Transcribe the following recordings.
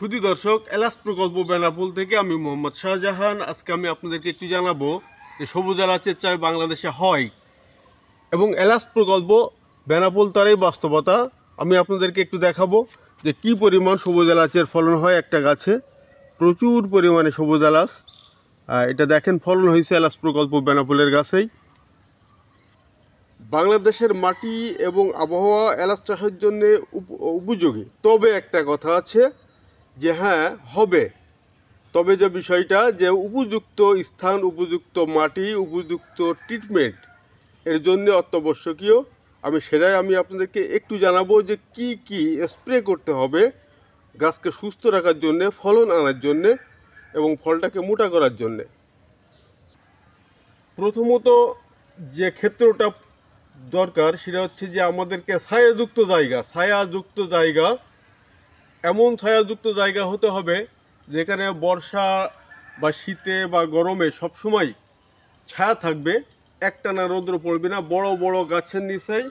সুধী দর্শক, এলাচ প্রকল্প বেনাপোল থেকে আমি মোহাম্মদ শাহজাহান। আজকে আমি আপনাদেরকে একটু জানাবো যে সবুজ এলাচের চাষ বাংলাদেশে হয় এবং এলাচ প্রকল্প বেনাপোল তারই বাস্তবতা। আমি আপনাদেরকে একটু দেখাবো যে কি পরিমাণ সবুজ এলাচের ফলন হয় একটা গাছে। প্রচুর পরিমাণে সবুজ এলাচ, এটা দেখেন ফলন হয়েছে এলাচ প্রকল্প বেনাপোলের গাছেই। বাংলাদেশের মাটি এবং আবহাওয়া এলাচ চাষের জন্য উপযোগী, তবে একটা কথা আছে যে হ্যাঁ হবে, তবে যে বিষয়টা যে উপযুক্ত স্থান, উপযুক্ত মাটি, উপযুক্ত ট্রিটমেন্ট এর জন্য অত্যাবশ্যকীয়। সেটাই আমি আপনাদেরকে একটু জানাবো যে কি কি স্প্রে করতে হবে গাছকে সুস্থ রাখার জন্যে, ফলন আনার জন্যে এবং ফলটাকে মোটা করার জন্যে। প্রথমত যে ক্ষেত্রটা দরকার সেটা হচ্ছে যে আমাদেরকে ছায়াযুক্ত জায়গা, এমন ছায়াযুক্ত জায়গা হতে হবে যেখানে বর্ষা বা শীতে বা গরমে সবসময় ছায়া থাকবে, একটানা রৌদ্র পড়বে না। বড় বড় গাছের নিচেই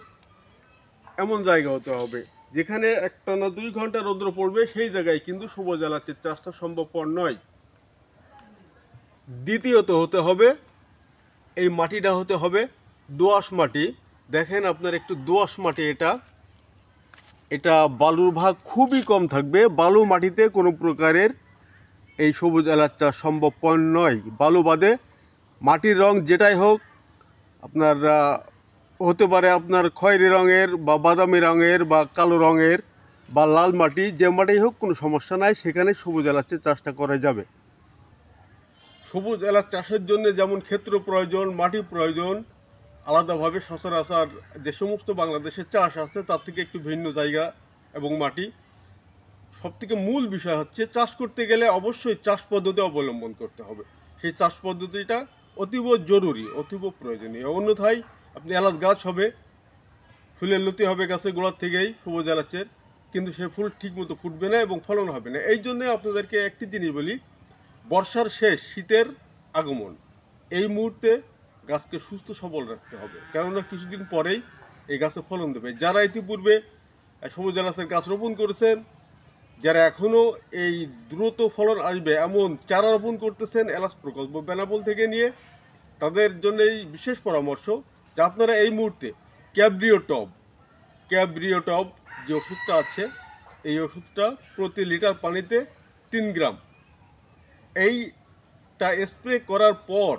এমন জায়গা হতে হবে যেখানে একটানা 2 ঘন্টা রৌদ্র পড়বে, সেই জায়গায় কিন্তু সবুজ এলাচের চাষটা সম্ভবপর নয়। দ্বিতীয়ত হতে হবে এই মাটিটা হতে হবে দোআঁশ মাটি। দেখেন আপনার একটু দোআঁশ মাটি, এটা বালুর ভাগ খুবই কম থাকবে। বালু মাটিতে কোনো প্রকারের এই সবুজ এলাচ চাষ সম্ভবপর নয়। বালু বাদে মাটির রং যেটাই হোক, আপনার হতে পারে আপনার খয়েরি রঙের বা বাদামি রঙের বা কালো রঙের বা লাল মাটি, যে মাটিই হোক কোনো সমস্যা নাই, সেখানে সবুজ এলাচের চাষটা করা যাবে। সবুজ এলাচ চাষের জন্য যেমন ক্ষেত্র প্রয়োজন, মাটি প্রয়োজন, আলাদাভাবে সচরাচর যে সমস্ত বাংলাদেশের চাষ আছে তার থেকে একটু ভিন্ন জায়গা এবং মাটি। সবথেকে মূল বিষয় হচ্ছে চাষ করতে গেলে অবশ্যই চাষ পদ্ধতি অবলম্বন করতে হবে। সেই চাষ পদ্ধতিটা অতীব জরুরি, অতীব প্রয়োজনীয়। অন্যথায় আপনি এলাচ গাছ হবে, ফুলের লতি হবে গাছের গোড়ার থেকেই সবুজ এলাচের, কিন্তু সে ফুল ঠিকমতো ফুটবে না এবং ফলন হবে না। এই জন্যে আপনাদেরকে একটি জিনিস বলি, বর্ষার শেষ শীতের আগমন, এই মুহূর্তে গাছকে সুস্থ সবল রাখতে হবে, কেননা কিছুদিন পরেই এই গাছে ফলন দেবে। যারা ইতিপূর্বে সবুজ এলাচের গাছ রোপণ করেছেন, যারা এখনও এই দ্রুত ফলন আসবে এমন চারা রোপণ করতেছেন এলাচ প্রকল্প বেনাপোল থেকে নিয়ে, তাদের জন্য এই বিশেষ পরামর্শ যে আপনারা এই মুহূর্তে ক্যাব্রিওটব যে ওষুধটা আছে, এই ওষুধটা প্রতি লিটার পানিতে 3 গ্রাম, এইটা স্প্রে করার পর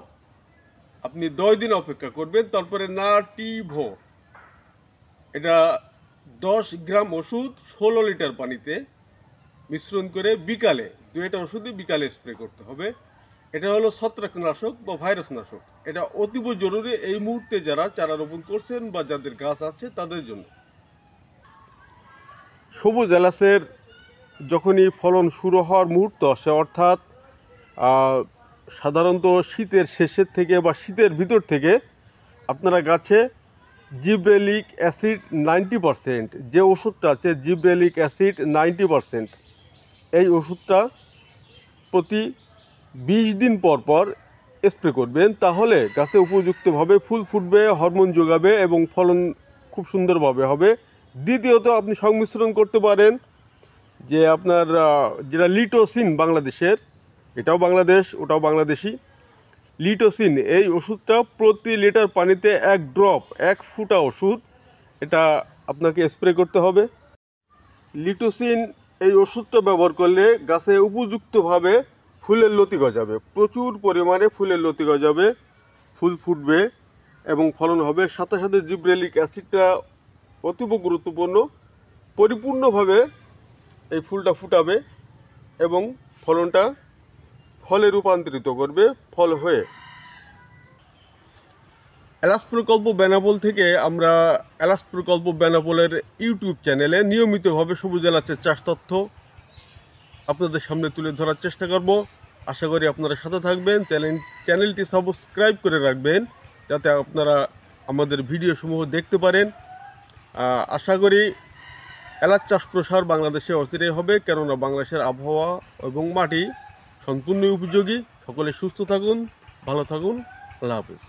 আপনি 10 দিন অপেক্ষা করবেন। তারপরে নাটিভো, এটা 10 গ্রাম ওষুধ 16 লিটার পানিতে মিশ্রণ করে বিকালে, দুইটা ওষুধই বিকালে স্প্রে করতে হবে। এটা হলো ছত্রাকনাশক বা ভাইরাস নাশক। এটা অতীব জরুরি এই মুহূর্তে যারা চারা রোপণ করছেন বা যাদের গাছ আছে তাদের জন্য। সবুজ এলাচের যখনই ফলন শুরু হওয়ার মুহূর্ত আসে, অর্থাৎ সাধারণত শীতের শেষের থেকে বা শীতের ভিতর থেকে আপনারা গাছে জিব্রেলিক অ্যাসিড 90%, যে ওষুধটা আছে জিব্রেলিক অ্যাসিড 90%, এই ওষুধটা প্রতি 20 দিন পর পর স্প্রে করবেন। তাহলে গাছে উপযুক্তভাবে ফুল ফুটবে, হরমোন যোগাবে এবং ফলন খুব সুন্দরভাবে হবে। দ্বিতীয়ত আপনি সংমিশ্রণ করতে পারেন যে আপনার যেটা লিটোসিন, বাংলাদেশের, এটাও বাংলাদেশ, ওটাও বাংলাদেশি। লিটোসিন এই ওষুধটা প্রতি লিটার পানিতে 1 ড্রপ, 1 ফুটা ওষুধ, এটা আপনাকে স্প্রে করতে হবে। লিটোসিন এই ওষুধটা ব্যবহার করলে গাছে উপযুক্তভাবে ফুলের লতি গজাবে, প্রচুর পরিমাণে ফুলের লতি গজাবে, ফুল ফুটবে এবং ফলন হবে। সাথে সাথে জিব্রেলিক অ্যাসিডটা অতীব গুরুত্বপূর্ণ, পরিপূর্ণভাবে এই ফুলটা ফুটাবে এবং ফলনটা ফলে রূপান্তরিত করবে, ফল হয়ে। এলাচ প্রকল্প বেনাপোল থেকে আমরা এলাচ প্রকল্প বেনাপোলের ইউটিউব চ্যানেলে নিয়মিতভাবে সবুজ এলাচের চাষ তথ্য আপনাদের সামনে তুলে ধরার চেষ্টা করব। আশা করি আপনারা সাথে থাকবেন, চ্যানেলটি সাবস্ক্রাইব করে রাখবেন যাতে আপনারা আমাদের ভিডিও সমূহ দেখতে পারেন। আশা করি এলাচ চাষ প্রসার বাংলাদেশে অচিরেই হবে, কেননা বাংলাদেশের আবহাওয়া এবং মাটি সম্পূর্ণ উপযোগী। সকলে সুস্থ থাকুন, ভালো থাকুন, আল্লাহ হাফেজ।